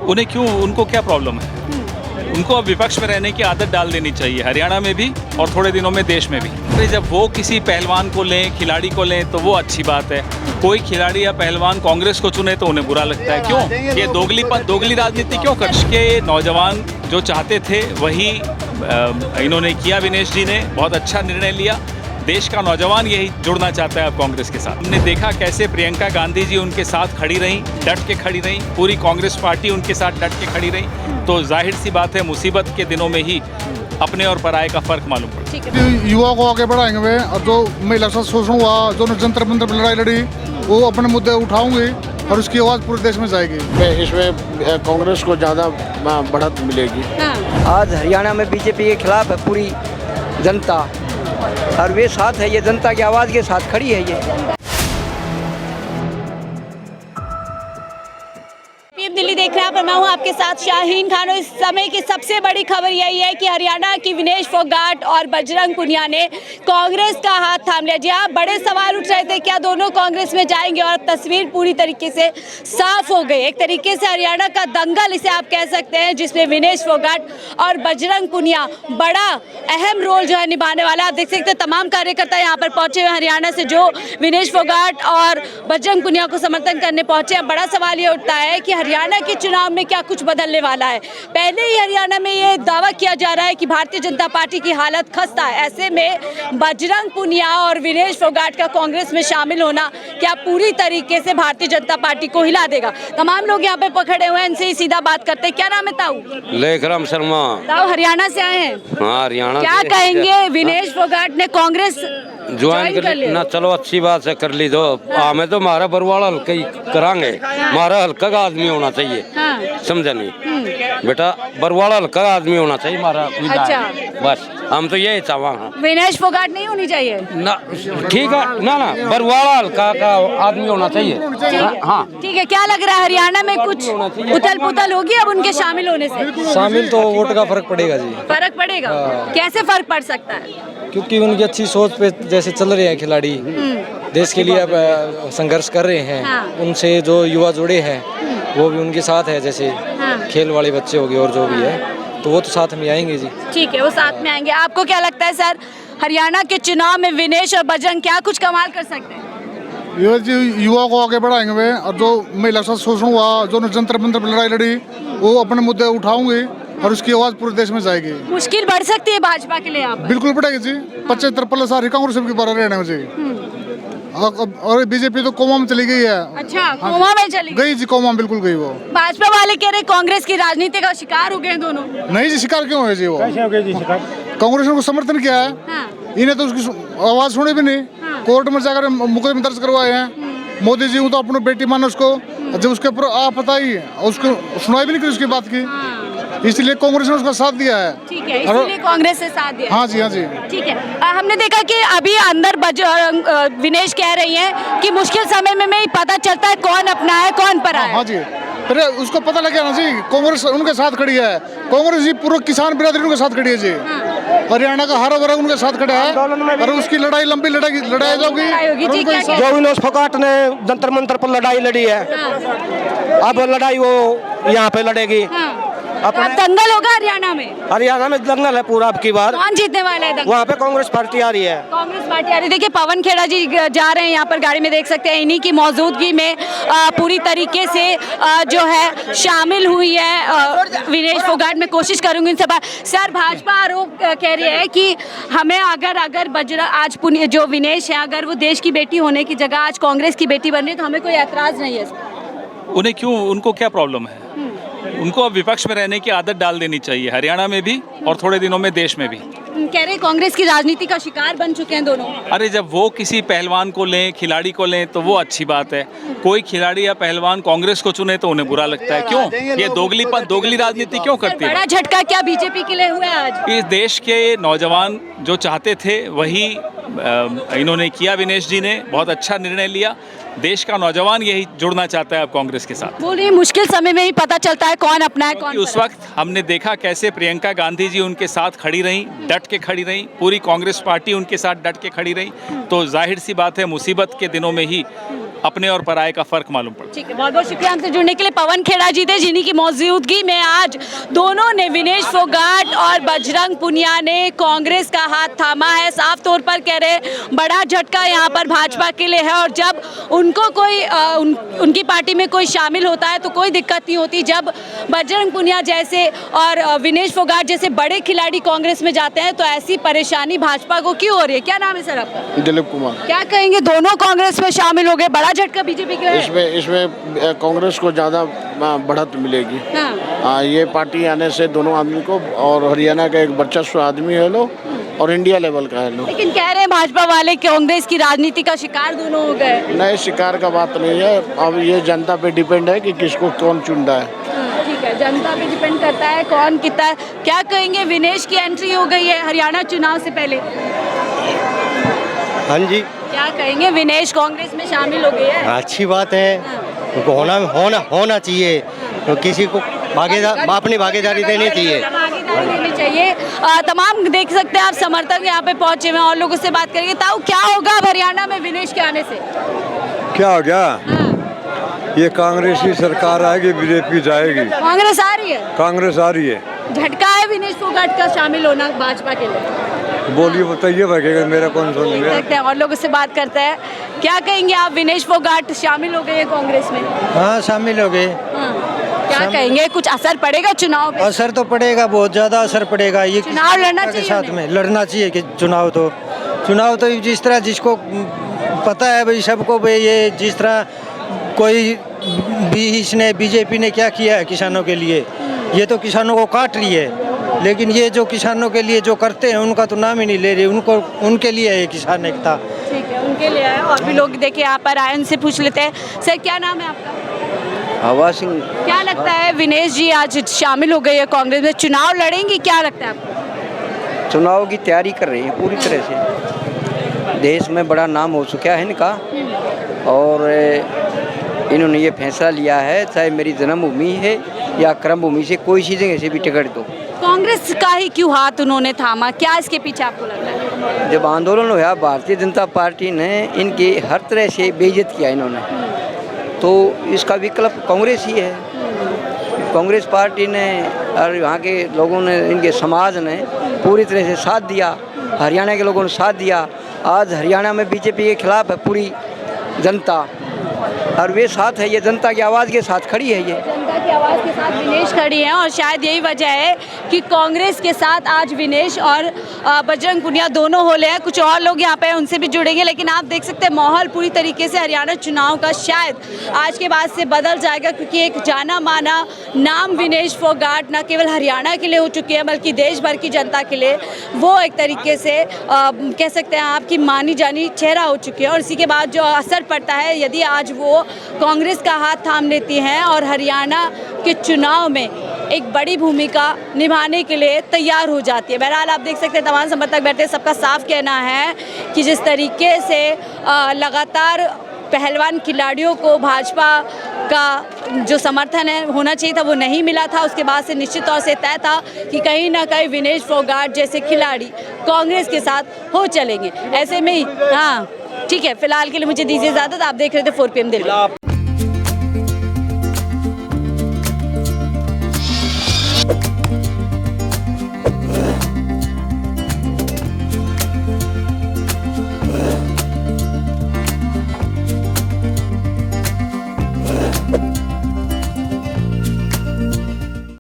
उन्हें क्यों, उनको क्या प्रॉब्लम है? उनको अब विपक्ष में रहने की आदत डाल देनी चाहिए, हरियाणा में भी और थोड़े दिनों में देश में भी। तो जब वो किसी पहलवान को लें, खिलाड़ी को लें, तो वो अच्छी बात है। कोई खिलाड़ी या पहलवान कांग्रेस को चुने तो उन्हें बुरा लगता है। क्यों? ये दोगली राजनीति क्यों कर? के नौजवान जो चाहते थे वही इन्होंने किया। विनेश जी ने बहुत अच्छा निर्णय लिया। देश का नौजवान यही जुड़ना चाहता है अब कांग्रेस के साथ। हमने देखा कैसे प्रियंका गांधी जी उनके साथ खड़ी रहीं, डट के खड़ी रहीं, पूरी कांग्रेस पार्टी उनके साथ डट के खड़ी रही। तो जाहिर सी बात है, मुसीबत के दिनों में ही अपने और पराये का फर्क मालूम पड़ता है। युवा को आगे बढ़ाएंगे वे, और जो महिला शोषण हुआ, जो जंतर मंतर पर लड़ाई लड़ी, वो अपने मुद्दे उठाऊंगी और उसकी आवाज़ पूरे देश में जाएगी। इसमें कांग्रेस को ज़्यादा बढ़त मिलेगी। आज हरियाणा में बीजेपी के खिलाफ है पूरी जनता, और वे साथ है, ये जनता की आवाज़ के साथ खड़ी है। ये दिल्ली देख रहे हैं, पर मैं हूं आपके साथ शाहीन खान। इस समय की सबसे बड़ी खबर यही है कि हरियाणा की विनेश फोगाट और बजरंग पुनिया ने कांग्रेस का हाथ थाम लिया। जी हाँ, बड़े सवाल उठ रहे थे, क्या दोनों कांग्रेस में जाएंगे, और तस्वीर पूरी तरीके से साफ हो गई। एक तरीके से हरियाणा का दंगल इसे आप कह सकते हैं, जिसमें विनेश फोगाट और बजरंग पुनिया बड़ा अहम रोल जो है निभाने वाला। आप देख सकते हैं तमाम कार्यकर्ता यहाँ पर पहुंचे हुए हरियाणा से, जो विनेश फोगाट और बजरंग पुनिया को समर्थन करने पहुंचे हैं। बड़ा सवाल ये उठता है कि हरियाणा के चुनाव में क्या कुछ बदलने वाला है। पहले ही हरियाणा में ये दावा किया जा रहा है कि भारतीय जनता पार्टी की हालत खस्ता है। ऐसे में बजरंग पुनिया और विनेश फोगाट का कांग्रेस में शामिल होना क्या पूरी तरीके से भारतीय जनता पार्टी को हिला देगा? तमाम लोग यहाँ पे पकड़े हुए हैं, इनसे ही सीधा बात करते हैं। क्या नाम है ताऊ? लेखराम शर्मा। ताऊ हरियाणा से आए हैं? हाँ, हरियाणा। क्या कहेंगे, विनेश फोगाट ने कांग्रेस ज्वाइन कर ना? चलो अच्छी बात है, कर ली। तो हमें तो हमारा बरवाड़ा हल्का ही करांगे। हमारा हल्का का आदमी होना चाहिए। समझा नहीं बेटा, बरवाड़ा हल्का आदमी होना चाहिए हमारा। अच्छा, बस हम तो यही चाहते। विनेश फोगाट नहीं होनी चाहिए ना? ठीक है ना, बरवाड़ा हल्का का आदमी होना चाहिए। हाँ ठीक है। क्या लग रहा है, हरियाणा में कुछ उथल पुथल होगी अब उनके शामिल होने से? शामिल तो वोट का फर्क पड़ेगा जी। फर्क पड़ेगा? कैसे फर्क पड़ सकता है? क्योंकि उनकी अच्छी सोच पे जैसे चल रहे हैं खिलाड़ी, देश के लिए अब संघर्ष कर रहे हैं। हाँ। उनसे जो युवा जुड़े हैं वो भी उनके साथ है, जैसे खेल वाले बच्चे हो गए और जो भी है, तो वो तो साथ में आएंगे जी। ठीक है, वो साथ में आएंगे। आपको क्या लगता है सर, हरियाणा के चुनाव में विनेश और बजरंग क्या कुछ कमाल कर सकते हैं? युवा को आगे बढ़ाएंगे वे, और जो महिला शोषण हुआ, जो जंतर मंतर पर लड़ाई लड़ी, वो अपने मुद्दे उठाऊंगी और उसकी आवाज़ पूरे देश में जाएगी। मुश्किल बढ़ सकती है भाजपा के लिए यहाँ पर? बिल्कुल बढ़ेगी जी। 75 साल कांग्रेस की बारे रहने में जी। और बीजेपी तो कोमा में चली गई है। अच्छा, कोमा में चली गई जी, कोमा में बिल्कुल गई वो। भाजपा वाले कह रहे कांग्रेस की राजनीति का शिकार हो गए दोनों। नहीं जी, शिकार क्यों है जी? वो कांग्रेस ने उनको समर्थन किया है। इन्हें तो उसकी आवाज़ सुनी भी नहीं। कोर्ट में जाकर मुकदमे दर्ज करवाए हैं। मोदी जी तो अपनी बेटी माने उसको, जब उसके ऊपर पता ही उसको सुनाई भी नहीं की उसकी बात की, इसलिए कांग्रेस ने उसका साथ दिया है। ठीक है, इसलिए कांग्रेस से साथ दिया। हाँ जी, हाँ जी। ठीक है। हमने देखा कि अभी अंदर विनेश कह रही हैं कि मुश्किल समय में ही पता चलता है कौन अपना है कौन परा है। हाँ जी, अरे उसको पता लग गया ना जी, कांग्रेस उनके साथ खड़ी है। कांग्रेस जी पूरा किसान बिरादरी उनके साथ खड़ी है जी। हरियाणा का हरा भरा उनके साथ खड़ा है, और उसकी लड़ाई लंबी लड़ाई जाओगी। जो विनेश फोगाट ने जंतर मंतर पर लड़ाई लड़ी है, अब लड़ाई वो यहाँ पे लड़ेगी। दंगल होगा हरियाणा में? हरियाणा में दंगल है पूरा। अब की बार कौन जीतने वाला है दंगल? वहाँ पे कांग्रेस पार्टी आ रही है। कांग्रेस पार्टी आ रही है। देखिए पवन खेड़ा जी जा रहे हैं यहाँ पर, गाड़ी में देख सकते हैं। इन्हीं की मौजूदगी में पूरी तरीके से जो है शामिल हुई है विनेश फोगाट। में कोशिश करूंगी इनसे बात। सर, भाजपा आरोप कह रही है कि हमें अगर बजरंग आज जो विनेश है, अगर वो देश की बेटी होने की जगह आज कांग्रेस की बेटी बन रही है, तो हमें कोई ऐतराज नहीं है। उन्हें क्यों, उनको क्या प्रॉब्लम है? उनको अब विपक्ष में रहने की आदत डाल देनी चाहिए, हरियाणा में भी और थोड़े दिनों में देश में भी। कह रहे कांग्रेस की राजनीति का शिकार बन चुके हैं दोनों। अरे जब वो किसी पहलवान को लें, खिलाड़ी को लें, तो वो अच्छी बात है। कोई खिलाड़ी या पहलवान कांग्रेस को चुने तो उन्हें बुरा लगता है। क्यों? ये दोगली राजनीति क्यों करती है? बड़ा झटका क्या बीजेपी के लिए हुआ आज? इस देश के नौजवान जो चाहते थे वही इन्होंने किया। विनेश जी ने बहुत अच्छा निर्णय लिया। देश का नौजवान यही जुड़ना चाहता है अब कांग्रेस के साथ। बोलिए, मुश्किल समय में ही पता चलता है कौन अपना है कौन। उस वक्त हमने देखा कैसे प्रियंका गांधी जी उनके साथ खड़ी रहीं, डट के खड़ी रहीं, पूरी कांग्रेस पार्टी उनके साथ डट के खड़ी रही। तो जाहिर सी बात है, मुसीबत के दिनों में ही अपने और पराये का फर्क मालूम पड़ता है। ठीक है, बहुत बहुत शुक्रिया हमसे जुड़ने के लिए। पवन खेड़ा जी थे जिन्हीं की मौजूदगी में आज दोनों ने, विनेश फोगाट और बजरंग पुनिया ने कांग्रेस का हाथ थामा है। साफ तौर पर कह रहे बड़ा झटका यहाँ पर भाजपा के लिए है, और जब उनको कोई उनकी पार्टी में कोई शामिल होता है तो कोई दिक्कत नहीं होती। जब बजरंग पुनिया जैसे और विनेश फोगाट जैसे बड़े खिलाड़ी कांग्रेस में जाते हैं तो ऐसी परेशानी भाजपा को क्यों हो रही है? क्या नाम है सर आपका? दिलीप कुमार। क्या कहेंगे, दोनों कांग्रेस में शामिल हो गए, बड़ा झटका बीजेपी के लिए? इसमें कांग्रेस को ज़्यादा बढ़त मिलेगी। ये पार्टी आने से दोनों आदमी को, और हरियाणा का एक वर्चस्व आदमी है लो और इंडिया लेवल का है लो। लेकिन कह रहे हैं भाजपा वाले कांग्रेस की राजनीति का शिकार दोनों हो गए। नए शिकार का बात नहीं है, अब ये जनता पे डिपेंड है कि किसको कौन चुनता है। ठीक है, जनता पे डिपेंड करता है कौन कितना। क्या कहेंगे, विनेश की एंट्री हो गई है हरियाणा चुनाव से पहले? हाँ जी, क्या कहेंगे, विनेश कांग्रेस में शामिल हो गए हैं? अच्छी बात है, उनको होना चाहिए, तो किसी को अपनी भागीदारी देनी चाहिए। भागीदारी देनी चाहिए। तमाम देख सकते हैं आप समर्थक यहाँ पे पहुंचे हुए हैं और लोगों से बात करेंगे। ताऊ, क्या होगा अब हरियाणा में विनेश के आने से? क्या हो गया? ये कांग्रेस की सरकार आएगी, बीजेपी जाएगी। कांग्रेस आ रही है? कांग्रेस आ रही है। झटका है विनेश फोगाट का शामिल होना भाजपा के लिए? बोलिए, बताइए, भागेगा मेरा कौन सुन सकते हैं और लोगों से बात करते हैं। क्या कहेंगे आप, विनेश फोगाट शामिल हो गए हैं कांग्रेस में? हाँ, शामिल हो गए। क्या कहेंगे, कुछ असर पड़ेगा चुनाव पे? असर तो पड़ेगा, बहुत ज्यादा असर पड़ेगा। ये चुनाव लड़ना चाहिए, साथ में लड़ना चाहिए कि चुनाव तो जिस तरह जिसको पता है भाई, सबको भाई, ये जिस तरह कोई भी इसने बीजेपी ने क्या किया है किसानों के लिए, ये तो किसानों को काट रही है, लेकिन ये जो किसानों के लिए जो करते हैं उनका तो नाम ही नहीं ले रही, उनके लिए है किसान एकता। ठीक है, उनके लिए है। और भी लोग देखिए यहाँ पर आए, उनसे पूछ लेते हैं। सर, क्या नाम है आपका? हवा सिंह। क्या लगता है, विनेश जी आज शामिल हो गए हैं कांग्रेस में, चुनाव लड़ेंगी, क्या लगता है आपको? चुनाव की तैयारी कर रही है पूरी तरह से। देश में बड़ा नाम हो चुका है इनका, और इन्होंने ये फैसला लिया है, चाहे मेरी जन्मभूमि है या कर्म भूमि से कोई सी जगह से भी टिकट दो। कांग्रेस का ही क्यों हाथ उन्होंने थामा, क्या इसके पीछे आपको लगता है? जब आंदोलन हुआ, भारतीय जनता पार्टी ने इनकी हर तरह से बेइज्जत किया इन्होंने, तो इसका विकल्प कांग्रेस ही है। कांग्रेस पार्टी ने और यहाँ के लोगों ने, इनके समाज ने पूरी तरह से साथ दिया, हरियाणा के लोगों ने साथ दिया। आज हरियाणा में बीजेपी के खिलाफ है पूरी जनता, और वे साथ है, ये जनता की आवाज़ के साथ खड़ी है। ये जनता की आवाज़ के साथ विनेश खड़ी हैं, और शायद यही वजह है कि कांग्रेस के साथ आज विनेश और बजरंग पुनिया दोनों हो ले हैं। कुछ और लोग यहाँ पे उनसे भी जुड़ेंगे, लेकिन आप देख सकते हैं माहौल पूरी तरीके से हरियाणा चुनाव का शायद आज के बाद से बदल जाएगा, क्योंकि एक जाना माना नाम विनेश फोगाट न केवल हरियाणा के लिए हो चुकी है बल्कि देश भर की जनता के लिए वो एक तरीके से कह सकते हैं आपकी मानी जानी चेहरा हो चुकी है। और इसी के बाद जो असर पड़ता है, यदि आज वो कांग्रेस का हाथ थाम लेती हैं और हरियाणा के चुनाव में एक बड़ी भूमिका निभाने के लिए तैयार हो जाती है। बहरहाल आप देख सकते हैं तमाम समर्थक बैठे, सबका साफ कहना है कि जिस तरीके से लगातार पहलवान खिलाड़ियों को भाजपा का जो समर्थन है होना चाहिए था वो नहीं मिला था, उसके बाद से निश्चित तौर से तय था कि कहीं ना कहीं विनेश फोगाट जैसे खिलाड़ी कांग्रेस के साथ हो चलेंगे। ऐसे में ही हाँ ठीक है, फिलहाल के लिए मुझे दीजिए इजाज़त। आप देख रहे थे 4 PM दिल्ली।